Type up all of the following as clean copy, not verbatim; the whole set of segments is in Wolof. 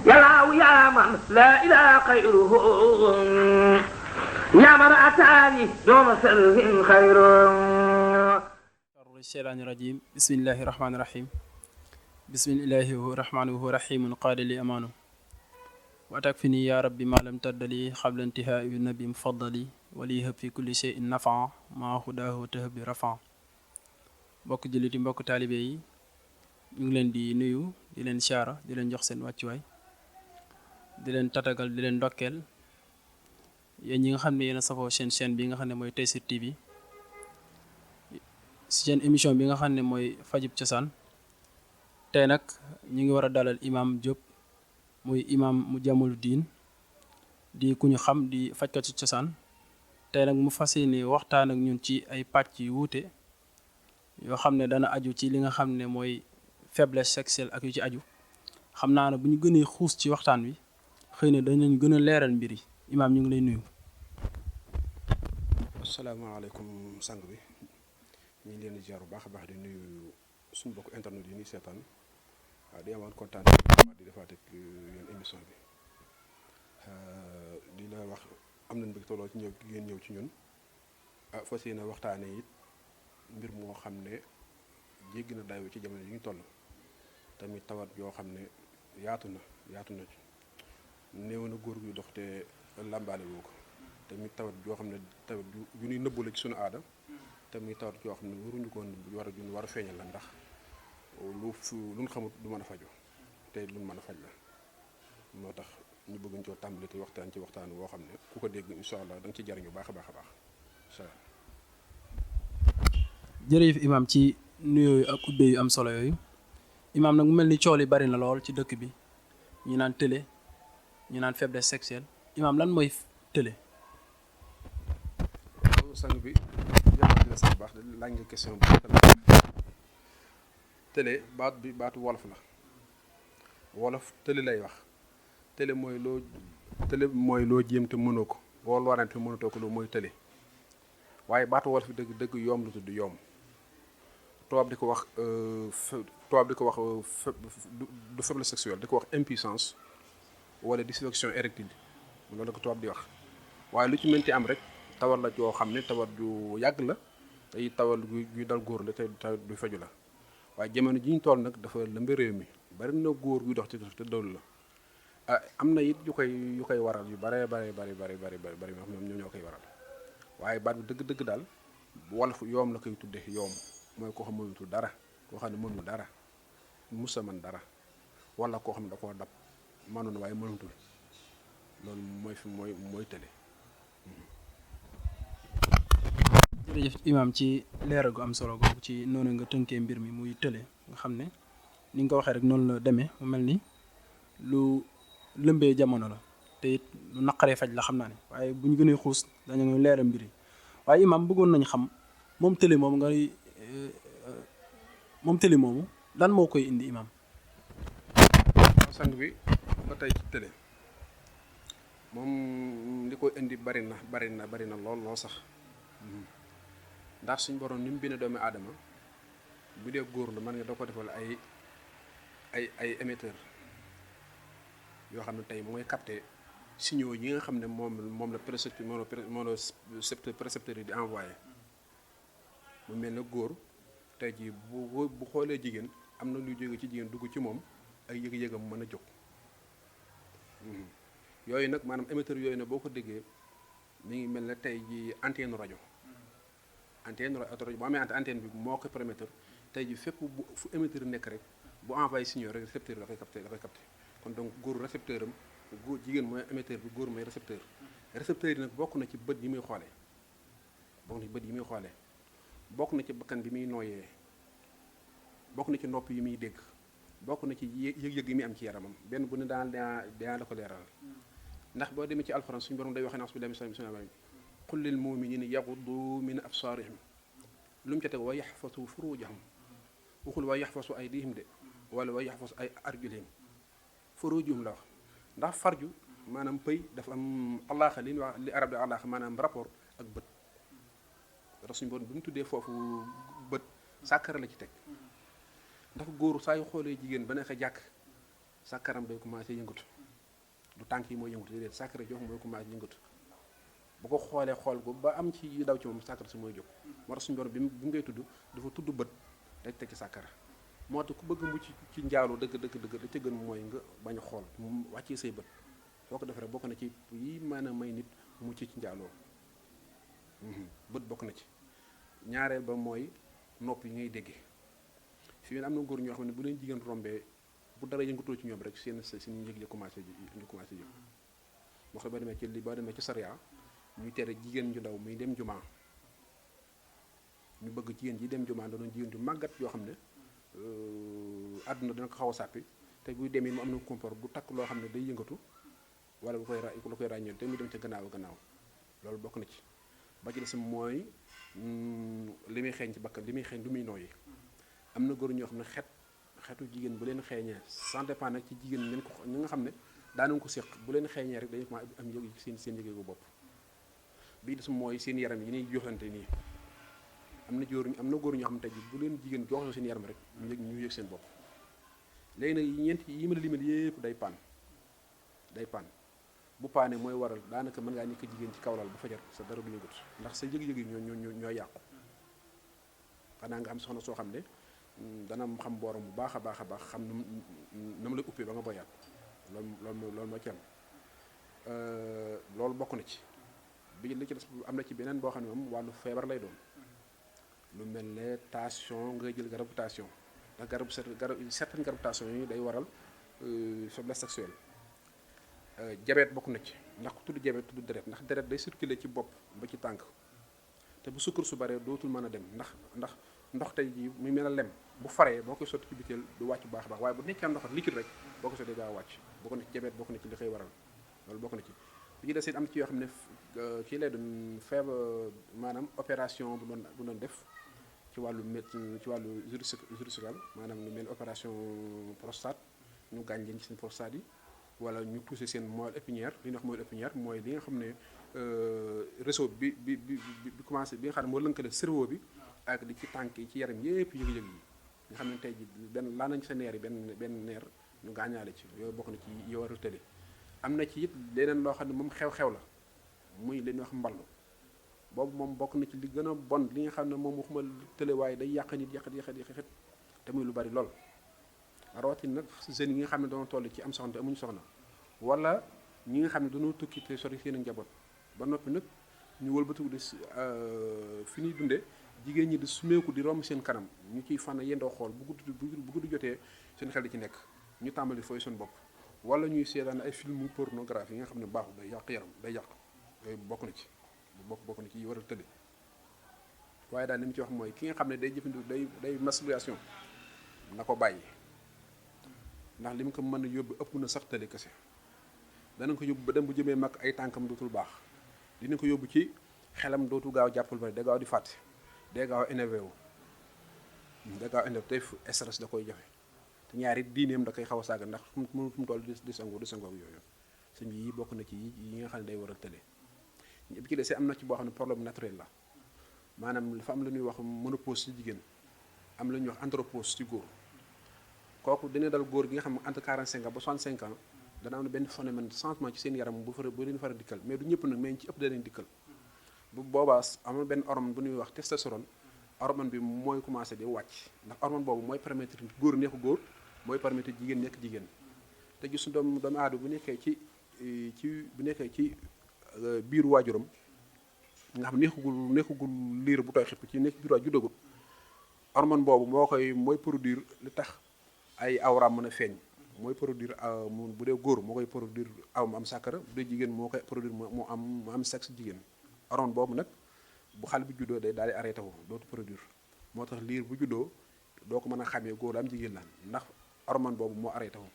يا يا من لا إله خيره يا من أتاني دون سر خير الشيطان الرجيم بسم الله الرحمن الرحيم بسم الله الرحمن الرحيم قال لي أمانه وأتكفني يا ربي ما لم تدلي قبل انتهاء النبي مفضلي وليهب في كل شيء نفع ما هداه وتهب رفع mbokk jullit yi mbokk taalibe yi ñu ngi leen di nuyu di leen siyaara di leen jox seen wàccuwaay di leen tatagal di leen ndokkeel yéen ñi nga xam ne yéen a safoo seen chaîne bi nga xam ne mooy Tayssir TV seen émission bi nga xam ne mooy fajub cosaan tey nag ñu ngi war a dalal imam Diop muy imam mu jamalu diin di ku ñu xam di fajkat ci cosaan tey nag mu fas yéene waxtaan ak ñun ci ay pàcc yu wuute yoo xam ne dana aju ci li nga xam ne mooy faiblesse sexuelle ak yu ci aju xam naa ne bu ñu gënee xuus ci waxtaan wi xëy na danañ gën a leeral mbir yi imaam ñu ngi lay nuyu. asalaamaaleykum sang bi ñu ngi leen di ziar bu baax a baax di nuyu suñu bokk internet yi ñuy seetaan waaw di amoon kontaan di defaat ak yéen émission bi di la wax am nañ bëgg tolloo ci ñëw ngeen ñëw ci ñun fas yéene waxtaanee it mbir moo xam ne jéggi na dayoo ci jamono yi ñu toll tamit tawat yoo xam ne yaatu na ci néew na góor guy dox te làmbaale woo ko tamit tawat yoo xam ne tawat yu ñuy nëbbu la ci suñu aada tamit tawat yoo xam ne waruñu ko war a feeñal la ndax luñ xamut du mën a faju te luñ mën a faj la moo tax ñu bëgguñ coo tàmbali te waxtaan ci waxtaan woo xam ne ku ko dégg incha allah da nga ci jariñu baax a baax a baax incha allah. jërëjëf imaam ci nuyooyu ak ubbe yu am solo yooyu imaam nag mu mel ni coow li bari na lool ci dëkk bi ñu naan tële ñu naan faiblesse sexuelle imaam lan mooy tële. waaw sang bi yàlla na sax baax de laaj nga question bu tële baatu wolof la wolof tële lay wax tële mooy loo jéem te mënoo ko boo warante mënatoo ko loolu mooy tële waaye baatu wolof dëgg yoom lu tudd yoom tubaab di ko wax du faiblesse sexuelle di ko wax impuissance wala dysfonction érectile loolu la ko tubaab di wax waaye lu ci mënti am rek tawat la joo xam ne tawat ju yàgg la tey tawat gu dal góor la te tawat du faju la waaye jamono ji ñu toll nag dafa lëmbe réew mi bari na góor guy dox ci te dawlu la am na it yu koy waral yu bari ñoom ñoo koy waral waaye baat bi dëgg daal wolof yoom la koy tudde yoom mooy koo xam mënutul dara koo xam ne mënul dara musa man dara wala koo xam ne da koo dab mënoon waaye mënutul loolu mooy tële. jërëjëf imaam ci leeral gu am solo googu ci noonu nga tënkee mbir mi muy tële nga xam ne ni nga ko waxee rek noonu la demee mu mel ni lu lëmbee jamono la te it lu naqaree faj la xam naa ne waaye bu ñu gënee xuus dañu ngi leeral mbir yi waaye imaam bëggoon nañ xam moom tële moomu lan moo koy indi imaam. sang bi ba tey ci tële moom li koy indi bari na lool sax ndax suñ borom ni mu bindee doomu aadama bu dee góor la mën nga da ko defal ay émetteur yoo xam ne tey mooy capter signaux yi nga xam ne moom la précepteur yi di envoyé mu mel ne góor tey jii bu xoolee jigéen am na luy jóge ci jigéen dugg ci moom ay yëg-yëgam mën a jóg yooyu nag maanaam émetteur yooyu nag boo ko déggee mi ngi mel ne tey jii antenne rajo bu amee antenne bi moo ko permettre tey jii fépp fu émetteur nekk rek bu envoyé signaux rek récepteur dafay capté kon donc góor récepteur am góor jigéen mooy émetteur bi góor mooy récepteur yi nag bokk na ci bët yi muy xoolee bokk na ci bakkan bi muy nooyee bokk na ci nopp yi muy dégg bokk na ci yëg-yëg yi muy am ci yaramam benn bu ne daan la ko leeral ndax boo demee ci alxuraan suñu borom day waxee nas billahi mina shaytaani rajiim qul lil mu'minina yaghuddu min absaarihim lu mu ca teg wa yaxfasu furujahum waxul wa yaxfasu aydihim de wala wa yaxfasu ay arjulihim furujahum la wax ndax farju maanaam pëy dafa am alaaxa li ñuy wax li arab di alaaxa maanaam rapport ak bët suñu borom bi mu tuddee foofu bët sàkkara la ci teg ndax góor saa yu xoolee jigéen ba nekk jàkk sàkkaram day commencé yëngatu du tànk yi mooy yëngatu déedéet sàkkara jox mooy commencé yëngatu bu ko xoolee xool ko ba am ci yu daw ci moom sàkkara si mooy jóg moo tax suñu borom bi mu ngay tudd dafa tudd bët day teg ci sàkkara moo tax ku bëgg mucc ci njaaloo dëgg da ca gën mooy nga bañ a xool mu wàccee say bët soo ko defee rek bokk na ci yi mën a may nit mucc ci njaaloo bët bokk na ci ñaareel ba mooy nopp yi ngay déggee fii am na góor ñoo xam ne bu leen jigéen rombee bu dara yëngatoo ci ñoom rek seen yëg ya commencé yëg moo xam boo demee ci sariya ñuy tere jigéen ju ndaw muy dem jumaa ñu bëgg jigéen ji dem jumaa da doon jigéen ju màggat yoo xam ne àdduna dina ko xaw a sàppi te buy demee mu am na compor bu takk loo xam ne day yëngatu wala lu koy ràññeel te muy dem ca gannaaw loolu bokk na ci ba ci des mooy li muy xeeñ ci bakkan li muy xeeñ lu muy nooyi am na góor ñoo xam ne xetu jigéen bu leen xeeñee sans dépend nag ci jigéen ñi nga xam ne daanañ ko séq bu leen xeeñee rek dañu ko am yëg seen yëgeegu bopp bii des mooy seen yaram yi ñuy joxante nii am na góor ñoo xam ne tey bu leen jigéen joxoo seen yaram rek ñu yëg seen bopp léegi nag ñeent yi ma la limal yépp day paan bu paane mooy waral daanaka mën ngaa nekk jigéen ci kawlal bu fajar sa dara du yëgut ndax sa yëg-yëg yi ñoo yàqu xanaa nga am soxna soo xam ne dana xam booram bu baax a baax xam na mu la uppee ba nga boyaat loolu moo ci am loolu bokk na ci bi li ci des am na ci beneen boo xam ne moom wàllu feebar lay doon lu mel ne tension nga jël garabu tension ndax certaines garabu tension yi day waral faiblesse sexuelle diabète bokk na ci ndax ku tudd diabète tudd deret ndax deret day circuler ci bopp ba ci tànk te bu sukkar su baree dootul mën a dem ndax ndox tey jii muy mel ne lem bu faree boo koy sotti ci biteel du wàcc bu baax a baax waaye bu nekkee ndox liquide rek boo ko sottee gaaw wàcc bokk na ci diabète bokk na ci li koy waral loolu bokk na ci bi ci des it am ci yoo xam ne kii lay doon feebar maanaam opération bu doon def ci wàllu médecine ci wàllu chirurgical maanaam lu mel opération prostate ñu gaañ leen ci seen prostate yi wala ñu touché seen moelle épinière li ñuy wax moelle épinière mooy li nga xam ne réseau bi commencé bi nga xam ne moo lënkale cerveau bi ak li ci tànk yi ci yaram yépp yëg-yëg yi nga xam ne tey ji benn laa nañ sa neer yi benn neer ñu gaañaale ci yooyu bokk na ci yow war a tële am na ci it leneen loo xam ne moom xew-xew la muy li ñuy wax mballu boobu moom bokk na ci li gën a bon li nga xam ne moom waxuma tële waaye day yàq nit yàq te muy lu bari lool rawatina nag jeunes yi nga xam ne dañoo toll ci am soxna te amuñu soxna wala ñi nga xam ne dañoo tukki te sori seen njaboot ba noppi nag ñu wëlbatiku di fi ñuy dundee jigéen ñi di sumeeku di romb seen kanam ñu ciy fan yendoo xool bu guddi jotee seen xel di ci nekk ñu tàmbali fooy seen bopp wala ñuy seetaan ay film pornographie yi nga xam ne baaxul day yàq yaram day yàq yooyu bokk na ci bokk na ci war a tëdd waaye daal li mu ci wax mooy ki nga xam ne day jëfandiku day masturbation na ko bàyyi ndax li mu ko mën a yóbbu ëpp na sax tële kese dana ko yóbbu ba dem bu jëmee mag ay tànkam dootul baax dina ko yóbbu ci xelam dootul gaaw jàppal bari day gaaw di fàtte day gaaw énervé wu day gaaw énervé tey stress da koy jafe te ñaari diineem da koy xaw a saaga ndax fu mu toll di sangu ak yooyu sëñ bi yi bokk na ci yi nga xam ne day war a tële bi ci des am na ci boo xam ne problème naturel la maanaam dafa am lu ñuy wax ménopause ci jigéen am lu ñuy wax andropause ci góor kooku dina dal góor gi nga xam ne entre 45 ans ba 65 ans dana am na benn phénomène changement ci seen yaram bu leen fara dikkal mais du ñëpp nag mais ci ëpp da leen dikkal bu boobaa am na benn hormone bu ñuy wax testostérone hormone bi mooy commencé di wàcc ndax hormone boobu mooy permettre góor nekk góor mooy permettre jigéen nekk jigéen te gis doomu aadama bu nekkee ci biiru waajuram nga xam nekkagul liir bu tooy xëpp ci nekk biiru waajur juddagul hormone boobu mooy produire li tax ay awraam mën a feeñ mooy produire bu dee góor moo koy produire mu am sàkkara bu dee jigéen moo koy produire mu am sexe jigéen hormone boobu nag bu xale bi juddoo day daal di arrêté wu dootu produire moo tax liir bu juddoo doo ko mën a xamee góor la am jigéen la ndax hormone boobu moo arrêté wu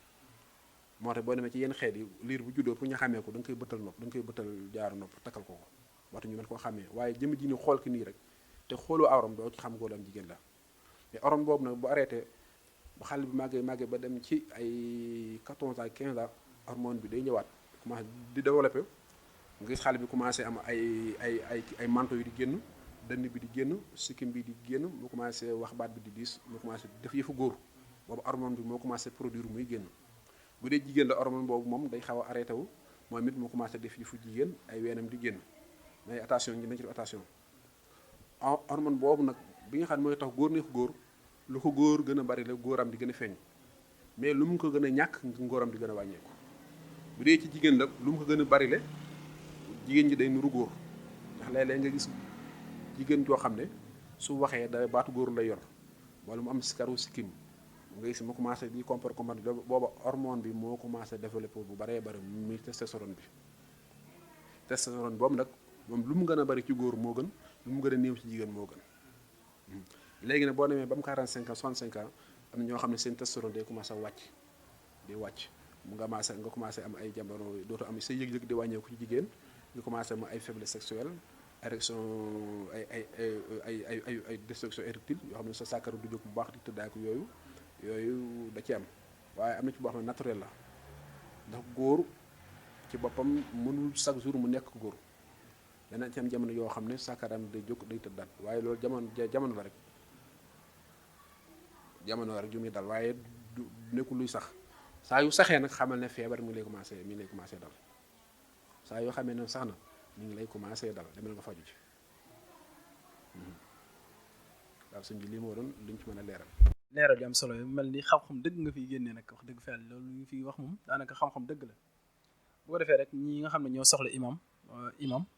moo tax boo demee ci yenn xeet yi liir bu juddoo pour ñu xamee ko da nga koy bëttal nopp da nga koy bëttal jaaru nopp takkal ko waxtu ñu mën koo xamee waaye jëmm ji ni xool ki nii rek te xooloo awram doo ci xam góor la am jigéen la mais hormone boobu nag bu arrêté ba xale bi màggee ba dem ci ay 14 ans 15 ans hormone bi day ñëwaat commencé di développé nga gis xale bi commencé am ay manteau yi di génn dënn bi di génn sikkim bi di génn mu commencé wax baat bi di diis mu commencé def yëfu góor boobu hormone bi moo commencé produire muy génn bu dee jigéen la hormone boobu moom day xaw a arrêté wu moom it mu commencé def fu jigéen ay weenam di génn mais attention ñi nañ ci def attention hormone boobu nag bi nga xam ne mooy tax góor neex góor lu ko góor gën a bari la góoram di gën a feeñ mais lu mu ko gën a ñàkk ngóoram di gën a wàññeeku bu dee ci jigéen la lu mu ko gën a bari la jigéen ji day nuru góor ndax léeg-léeg nga gis jigéen joo xam ne su waxee da baatu góor lay yor wala mu am sikaru sikkim nga gis mu commencé di comportement booba hormone bi moo commencé développé bu baree bari muy testostérone bi testostérone boobu nag moom lu mu gën a bari ci góor moo gën lu mu gën a néew ci jigéen moo gën léegi nag boo demee ba mu 45 ans 65 ans am na ñoo xam ne seen testostérone day commencé wàcc mu nga commencé am ay jamono dootu am sa yëg-yëg di wàññeeku ci jigéen nga commencé am ay faiblesse sexuelle érection ay destruction érectile yoo xam ne sa sàkkara du jóg bu baax di tëddaak yooyu da ci am waaye am na ci boo xam ne naturel la ndax góor ci boppam mënul chaque jour mu nekk góor dana ci am jamono yoo xam ne sàkkaram day jóg day tëddaat waaye loolu jamono la rek ju muy dal waaye du nekkul luy sax saa yu saxee nag xamal ne feebar mi ngi lay commencé dal saa yoo xamee ne sax na mi ngi lay commencé dal demal nga faju ci waaw sëñ bi lii moo doon luñ ci mën a leeral yu am solo yu mel ni xam-xam dëgg nga fiy génnee nag wax dëgg fa yàlla loolu ñu fiy wax moom daanaka xam-xam dëgg la bu ko defee rek ñi nga xam ne ñoo soxla imam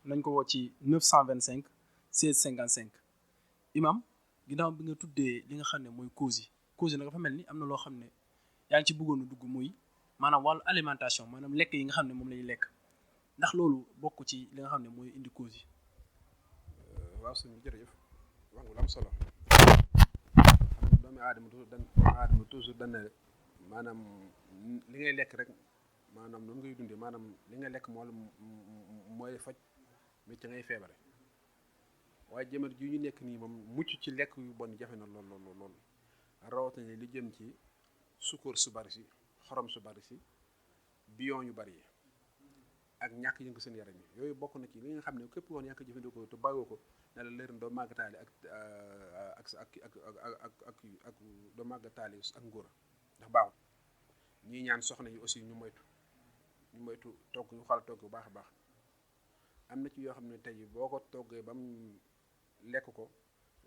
nañ ko woo ci 925 16 55 imam ginnaaw bi nga tuddee li nga xam ne mooy cause yi nag dafa mel ni am na loo xam ne yaa ngi ci bëggoon a dugg muy maanaam wàllu alimentation maanaam lekk yi nga xam ne moom la ñuy lekk ndax loolu bokk ci li nga xam ne mooy indi cause yi. waaw sëñ bi jërëjëf wax nga lu am solo xam nga doomu aadama toujours dañ ne maanaam li ngay lekk rek maanaam noonu ngay dundee maanaam li nga lekk mooy faj mais ci ngay feebare waaye jamono ji ñu nekk nii moom mucc ci lekk yu bon jafe na lool rawatina li jëm ci sukkar su bari si xorom su bari si bion yu bari yi ak ñàkk yëngu seen yaram yi yooyu bokk na ci li nga xam ne képp woon yaa ngi ko jëfandikoo te bàyyoo ko ne la leer doo màggataale ak doo màggataale ak ngóora ndax baaxul ñii ñaan soxna yi aussi ñu moytu togg ñu xool togg bu baax a baax am na ci yoo xam ne tey boo ko toggee ba mu lekk ko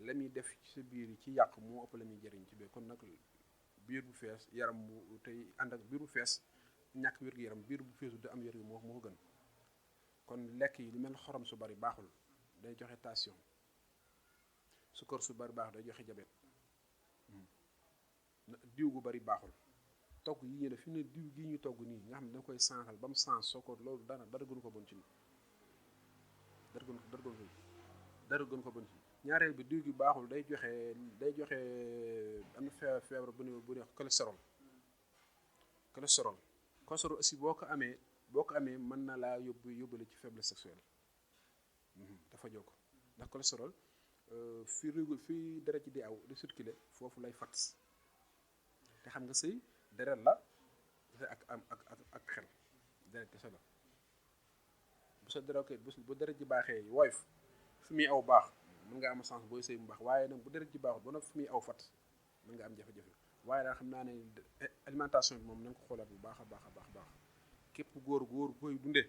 la muy def ci sa biir yi ci yàq moo ëpp la muy jëriñ ci biir kon nag biir bu fees yaram mu tey ànd ak biir bu fees ñàkk wér-gu-yaram biir bu feesu da am wér gu moo ko gën kon lekk yi lu mel xorom su bari baaxul day joxe tension sukkar su bari baax day joxe jabet diw gu bari baaxul togg yi ñu def fi mu ne diw gi ñu togg nii nga xam ne da koy sànqal ba mu sànq soo ko loolu dara gënu ko bon ci dara gënu ko bon ci ñaareel bi diw gi baaxul day joxe am na feebar bu ne cholestérol aussi boo ko amee mën na laa yóbbale ci faiblesse sexuelle dafa jokk ndax cholestérol fi deret ji di aw di circuler foofu lay fat te xam nga sëy deret la ak xel deret kese la bu sa deret bu deret ji baaxee woyof fi muy aw baax mën nga am chance booy sëy mu baax waaye nag bu deret ji baaxul ba nag fi muy aw fat mën nga am jafe-jafe waaye daal xam naa ne alimentation bi moom nañ ko xoolaat bu baax a baax képp góor booy dundee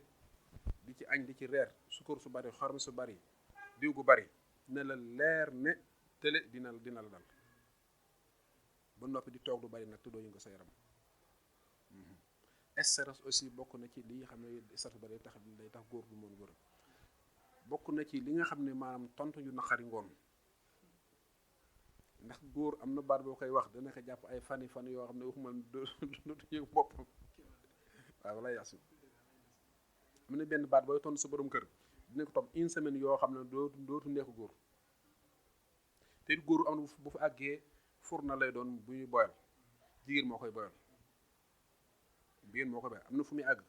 di ci añ di ci reer sukkar su bari xorom su bari diw gu bari ne la leer ne tële dina la dal ba noppi di toog lu bari nag te doo yëngu sa yaram stress aussi bokk na ci li xam ne stress ba day tax góor du mën góor bokk na ci li nga xam ne maanaam tontu yu naqari ngoon ndax góor am na baat boo koy wax dana ko jàpp ay fan yoo xam ne waxuma dootu yëg boppam waaw wala yaasu am na benn baat booy tontu sa borom kër dina ko topp une semaine yoo xam ne dootu nekk góor te góor am na bu fa àggee fur na lay doon bu ñuy boyal jigéen moo koy boyal am na fu muy àgg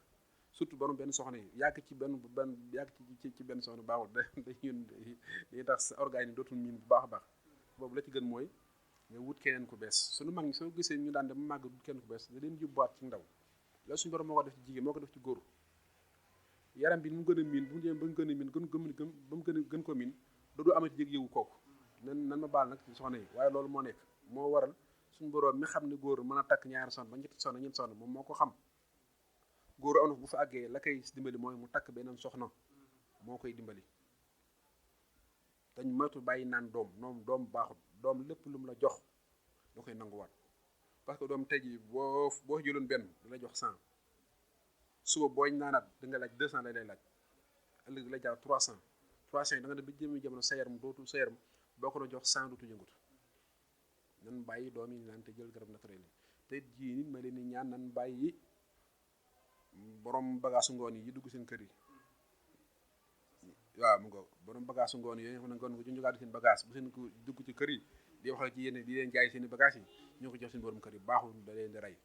surtout borom benn soxna yi yàgg ci benn soxna baaxul dañuy tax sa organe yi dootul miin bu baax a baax boobu la ci gën mooy nga wut keneen ku bees suñu mag ñi soo gisee ñu daan dem màgg wut keneen ku bees da leen yóbbuwaat ci ndaw loolu suñu borom moo ko def ci jigéen moo ko def ci góor yaram bi mu gën a miin bu mu demee ba mu gën a miin ba mu gën ko miin doodu amati yëg-yëgu kooku nan ma baal nag ci soxna yi waaye loolu moo nekk moo waral suñu borom mi xam ne góor mën a takk ñaari soxna ba ñetti soxna ñeenti soxna moom moo ko xam onuf bu fa àggee la koy dimbali mooy mu takk beneen soxna moo koy dimbali dañ moytu bàyyi naan doom baaxut doom lépp lu mu la jox da koy nanguwaat parce que doom tey jii boo jëloon benn da la jox 100 suba booy naanaat da nga laaj 200 lay laaj ëllëg la jaar 300 yi da nga dem ba jëmi jamono sa yaram boo ko doon jox 100 dootu yëngatu nan bàyyi doom yi naan te jël garab naturel yi te jii nit ma leen ni ñaan nan bàyyi borom bagaasu ngoon yi dugg seen kër yi waaw mu ngo borom bagaasu ngoon yi nga xam ne ngoon ko junjugaatu seen bagage bu seen ko dugg ci kër yi di wax ci yéen di leen jaay seen i bagage yi ñoo ko jox seen borom kër yi baaxul da leen di rey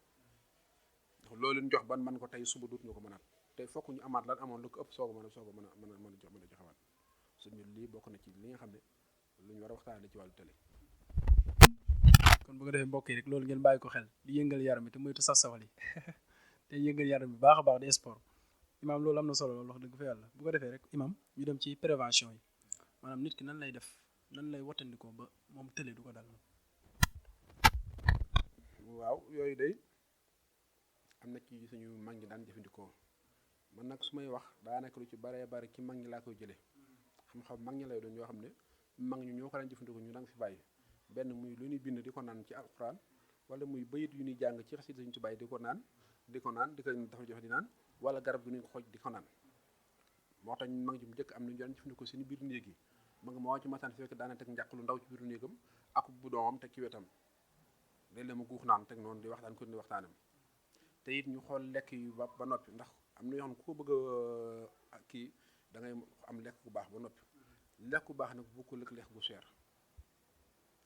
ndax loolu ñu jox ban man ko tey suba dootuñu ko mënaat tey fokk ñu amaat lan amoon lu ko ëpp soog a mën a joxewaat suñu lii bokk na ci li nga xam ne lu ñu war a waxtaanee ci wàllu télé. kon bu ko defee mbokk yi rek loolu ngeen bàyyi ko xel di yëngal yaram bi te moytu saf-safal yi te yëngal yaram bi baax a baax di sport imaam loolu am na solo loolu wax dëgg fa yàlla bu ko defee rek imaam ñu dem ci prévention yi maanaam nit ki nan lay def nan lay wattandikoo ba moom télé du ko dal moom. waaw yooyu day am na ci suñu mag ñi daan jëfandikoo man nag su may wax daanaka lu ci baree bari ci mag ñi laa koy jëlee xam-xam mag ñi lay doon yoo xam ne mag ñi ñoo ko daan jëfandikoo ñu danga fi bàyyi benn muy lu ñuy bind di ko naan ci alxuraan wala muy bayit yu ñuy jàng ci xasida Sëriñ Tuubaa di ko naan di ko dafa joxe di naan wala garab gi ñu ko xooj di ko naan moo tax mag ñi mu njëkk am na ñu daan jëfandikoo seen biir néeg yi ma nga moo ci mataan fekk daana teg njàq lu ndaw ci biir néegam ak bu doomam teg ci wetam léeg-léeg mu guux naan teg noonu di waxtaan ko di waxtaanam te it ñu xool lekk yu ba noppi ndax am na yoo xam ne ku ko bëgg a kii da ngay am lekk bu baax ba noppi lekk bu baax nag bokkul ak lekk gu cher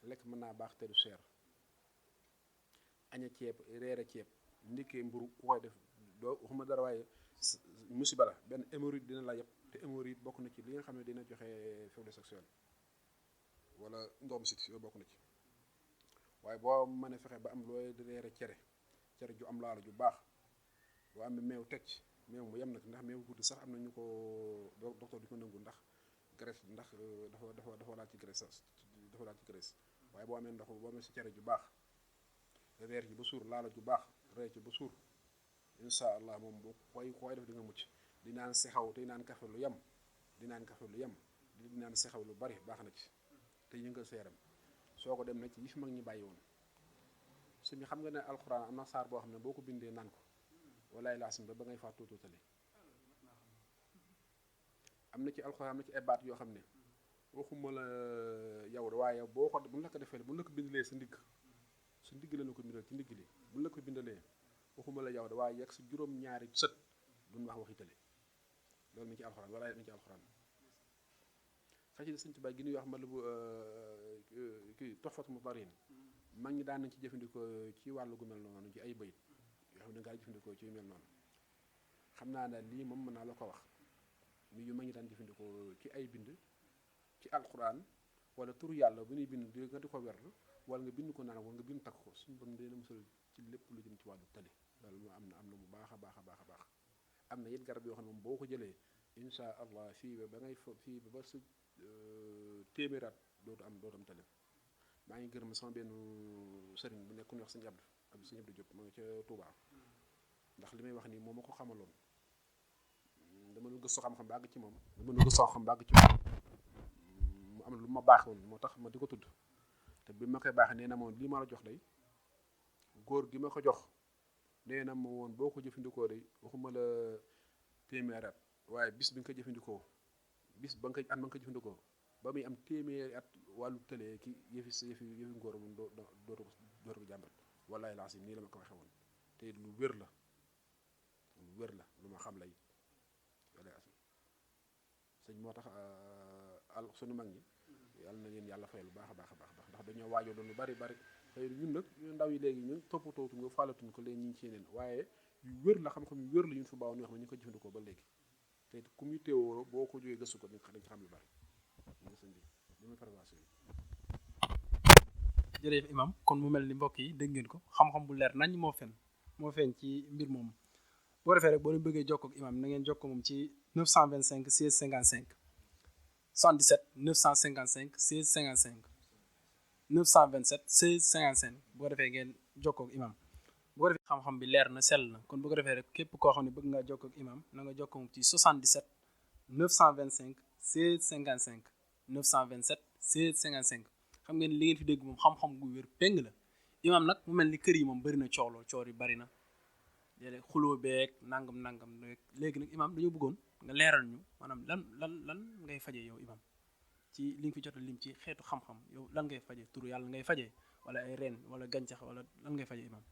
lekk mën naa baax te du cher aña ceeb reere ceeb ndikkee mburu ku koy def doo waxuma dara waaye musiba la benn hémorroïde dina la yëpp te hémorroïde bokk na ci li nga xam ne dina joxe faiblesse sexuelle wala ndoom sit yooyu bokk na ci waaye boo mënee fexe ba am looy reere cere ju am laala ju baax boo amee meew teg ci meew mu yem nag ndax meew guddi sax am na ñu ko docteur di ko nangu ndax graisse ndax dafa laal ci graisse waaye boo amee ndox boo amee si cere ju baax reer ji ba suur laala ju baax reer ci ba suur incha allah moom boo koy def di nga mucc di naan sexaw te naan kafe lu yem di naan sexaw lu bari baax na ci te yëngal sa yaram soo ko dem na ci yi fi mag ñi bàyyi woon suñu xam nga ne alxuraan am na saar boo xam ne boo ko bindee naan ko walaay laasim ba ngay faa tuutale am na ci alxuraan am na ci ay baat yoo xam ne waxuma la yow waaye boo ko bu la ko defee bu la ko bindalee sa ndigg la ko bindal ci ndigg li bu la ko bindalee waxuma la yow da waaye yegg sa juróom-ñaari sët duñ wax waxi tële loolu mi ci alxuraan walaay mi ci alxuraan xëy na Sëriñ Tuubaa gi ñuy wax mbala bu kii Tuhfatu Mutahharin mag ñi daan nañ ci jëfandikoo ci wàllu gu mel noonu ci ay bayit yoo xam ne nga jëfandikoo ci yu mel noonu xam naa ne lii moom mën naa la ko wax mi yu mag ñi daan jëfandikoo ci ay bind ci alxuraan wala turu yàlla bu ñuy bind nga di ko wer wala nga bind ko naan wala nga bind takk ko suñu borom dina musal ci lépp lu jëm ci wàllu tali loolu moo am na bu baax a baax am na it garab yoo xam ne moom boo ko jëlee insha allah fii ba sa téeméeraat dootu am tali maa ngi gërëm sama benn sëriñ bu nekk ku ñuy wax sëñ Abdou Diop ma nga ca Touba ndax li may wax nii moom ma ko xamaloon dama nu gëstu xam-xam bàgg ci moom mu am lu ma baax woon moo tax ma di ko tudd te bi ma koy baax nee na moom lii ma la jox day góor gi ma ko jox nee na ma woon boo ko jëfandikoo day waxuma la téeméeri at waaye bis bi nga ko jëfandikoo bis ba nga ko jëfandikoo ba muy am téeméeri at wàllu tëlee ki yëfi ngóor moom dootu ko jàmbat wallaay laa si nii la ma ko waxee woon te lu wér la lu ma xam lay sëñ moo tax sunu mag ñi yàlla na leen yàlla fay lu baax a baax ndax dañoo waajoo doon lu bari xëy ñun nag ñu ndaw yi léegi ñu toppatootu nga fàllatuñ ko léegi ñu ngi ci yeneen waaye yu wér la xam-xam yu wér la ñu fi baaw ñu wax ne ñu ko jëfandikoo ba léegi te ku muy teewoo boo ko jógee gëstu ko dañ ci xam lu bari ñu sëñ bi li muy prévention yi jërëjëf imam kon mu mel ni mbokk yi dégg ngeen ko xam-xam bu leer nañ moo feeñ ci mbir moom boo defee rek boo leen bëggee jokkoo ak imam na ngeen jokkoo moom ci 925 16 55 77 955 16 55 927 16 55 boo defee ngeen jokkoo ak imam bu ko defee xam-xam bi leer na sell na kon bu ko defee rek képp koo xam ne bëgg ngaa jokkoo ak imam na nga jokkoo ci 77 925 16 55 927 16 55 xam ngeen li ngeen fi dégg moom xam-xam gu wér péng la imam nag mu mel ni kër yi moom bëri na cooloo coor yi bëri na léeg-léeg xuloo beeg nangam léegi nag imam dañoo bëggoon nga leeral ñu maanaam lan ngay fajee yow imam ci li nga fi jot a lim ci xeetu xam-xam yow lan ngay fajee turu yàlla ngay fajee wala ay reen wala gàncax wala lan ngay fajee imam.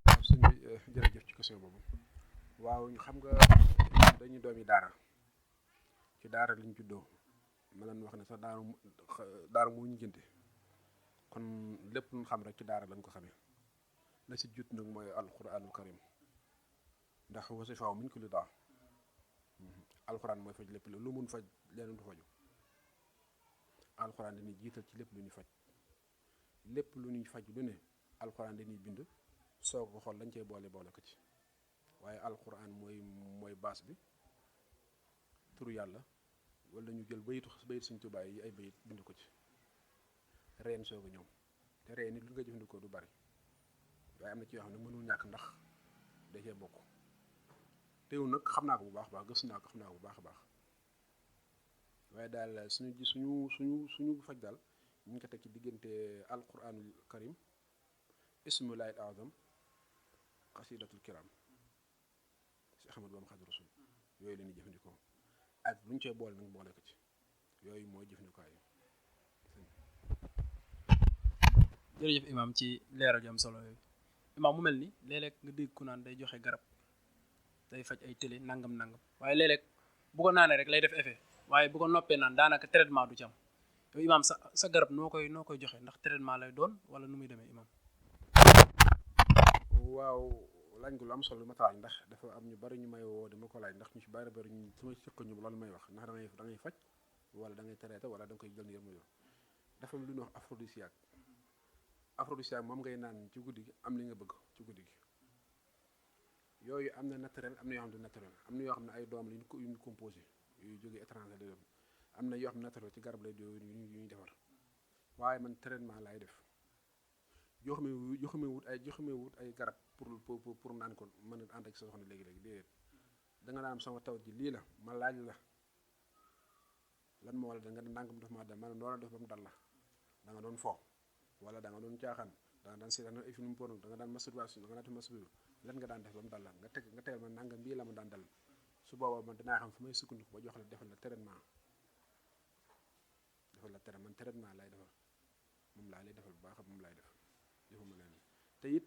waaw sëñ bi jërëjëf ci question boobu waaw xam nga dañuy doomi daara ci daara liñ juddoo ma leen wax ne sax daara moo ñu jënte kon lépp lu xam rek ci daara lañ ko xamee la si jut nag mooy alquranul karim ndax wasifaaw min kulli daa alquran mooy faj lépp lu mun faj leneen du faju alquran dañuy jiital ci lépp lu ñuy faj lépp lu ñuy faj lu ne alquran dañuy bind soo ko xool lañ cee boole ko ci waaye alquran mooy baas bi turu yàlla wala ñu jël bayit suñ tubaay yi ay bayit bind ko ci reen soo ko ñëw te reen nit lu nga jëfandikoo du bari waaye am na ci yoo xam ne mënul ñàkk ndax da cee bokk teewul nag xam naa ko bu baax a baax gëstu naa ko xam naa ko bu baax a baax waaye daal suñu faj daal ñu ngi ko teg ci diggante alquranul karim ismullahil azam xasidatul kiram si Ahmad Bamba Xaadimu Rasuul yooyu la ñuy jëfandikoo ak lu ñu cee boole nag boole ko ci yooyu mooy jëfandikuwaay yi. jërëjëf imam ci leeral yu am solo yooyu imam mu mel ni léeg-léeg nga dégg ku naan day joxe garab day faj ay télé nangam waaye léeg-léeg bu ko naanee rek lay def effet waaye bu ko noppee naan daanaka traitement du ci am yow imam sa garab noo koy joxe ndax traitement lay doon wala nu muy demee imam. waaw laaj nga lu am solo ma taal ndax dafa am ñu bari ñu may woo dama ko laaj ndax ñu ci bari ñu sama sëq ñu loolu may wax ndax da ngay faj wala da ngay traité wala da nga koy jël ni yërmu dafa am lu ñuy wax aphrodisiaque moom ngay naan ci guddi gi am li nga bëgg ci guddi gi yooyu am na naturel am na yoo xam ne naturel am na yoo xam ne ay doom la yu ñu composé yu jógee étranger la dem am na yoo xam ne naturel ci garab lay yu ñuy defar waaye man traitement laay def joxame wut ay garab pour naan ko mën a ànd ak sa soxna léegi-léegi déedéet da nga naan sama taw ji lii la ma laaj la lan moo wala da nga nangam daf maa dal ma doon def ba mu dal la da nga doon fo wala da nga doon caaxaan da nga daan seetaan ay film porno da nga daan masturbation da nga daan masturbation lan nga daan def ba mu dal la nga tegal ma nangam bii la ma daan dal su boobaa man dinaa xam fu may sukkandiku ba jox la defal la traitement man traitement lay defal moom laa lay defal bu baax moom laay def defuma leen te it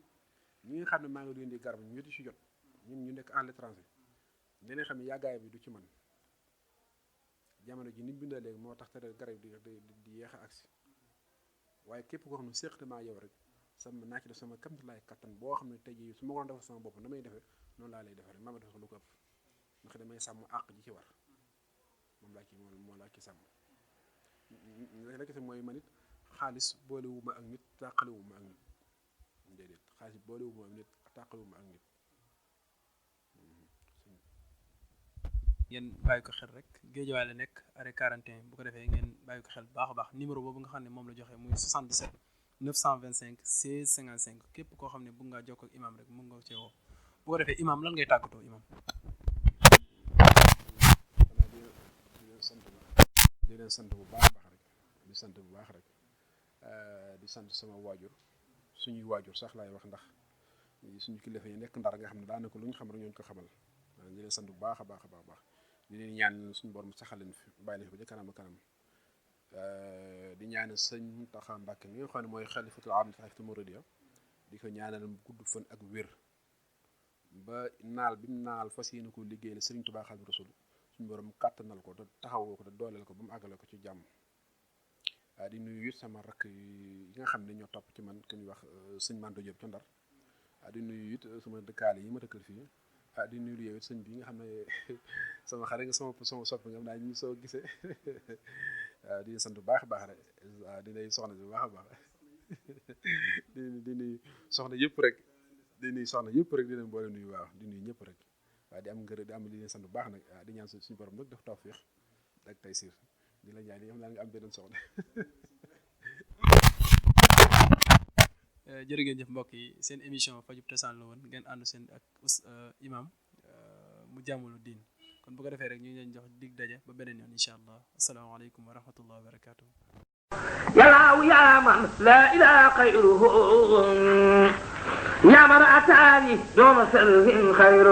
ñi nga xam ne maa ngi leen di garab ñu di ci jot ñun ñu nekk à l'étranger dinañ xam ne yàggaay bi du ci man jamono ji ni bindee léegi moo tax te garab di yéex a agsi waaye képp koo xam ne séqatement yow rek sama naa ci def sama kamtulaay kattan boo xam ne tey jii su ma ko doon defal sama bopp na may defee noonu laa lay defee rek maa ma defal lu ko ëpp ndax damay sàmm àq ji ci war moom laa ci sàmm la kese mooy man it xaalis boolewuma ak nit tàqalewuma ak nit déedéet xaalis boolewuma ak nit tàqalewuma ak nit. ngeen bàyyi ko xel rek Géejawaay la nekk arrêt 41 bu ko defee ngeen bàyyi ko xel bu baax a baax numéro boobu nga xam ne moom la joxe muy 77 925 16 55 képp koo xam ne bëgg ngaa jokkoo ak imam rek mën nga cee woo bu ko defee imam lan ngay tàggatoo imam. di leen sant bu baax rek di sant bu baax rek di sant sama waajur suñuy waajur sax laay wax ndax suñu kilifa yi nekk ndar nga xam ne daanaka lu ñu xam rek ñooñu ko xamal di leen sant bu baax a baax di leen ñaan suñu borom saxal leen fi bàyyi leen fi ba ca kanam a kanam di ñaanal sëñ Mountakha Mbacké mi nga xam ne mooy xalifatul aam li taxaw Mouridiya di ko ñaanal gudd fan ak wér ba naal bi mu naal fas yéene ko liggéeyal Sëriñ Tuubaa Xaadimu Rasuul suñu borom kàttanal ko te taxawoo ko te dooleel ko ba mu àggale ko ci jàmm. di nuyu it sama rakk yi nga xam ne ñoo topp ci man ku ñuy wax sëñ Mando Diop ca Ndar di nuyu it sama dëkkaale yi ma dëkkal fii di nuyu yow it sëñ bi nga xam ne sama xarit nga sama sopp nga xam naa ñu soo gisee di sant bu baax a baax rek di nuyu soxna bi bu baax a baax di nuyu soxna yëpp rek di nuyu soxna yëpp rek di leen boole nuyu waaw di nuyu ñëpp rek waaw di am ngërëm di am di leen sant bu baax nag di ñaan suñu borom nag def tawfiix ak taysiir di la ñaan yi xam naa nga am beneen soxna. jërë ngeen jëf mbokk yi seen émission fajub cosaan la woon ngeen ànd seen ak imam mu jàmmalu diin kon bu ko defee rek ñu ngi leen jox dig daje ba beneen yoon incha allah asalaamaaleykum wa rahmatullah wa barakatuh يا يا من لا إله غيره يا من أتاني دون سر خير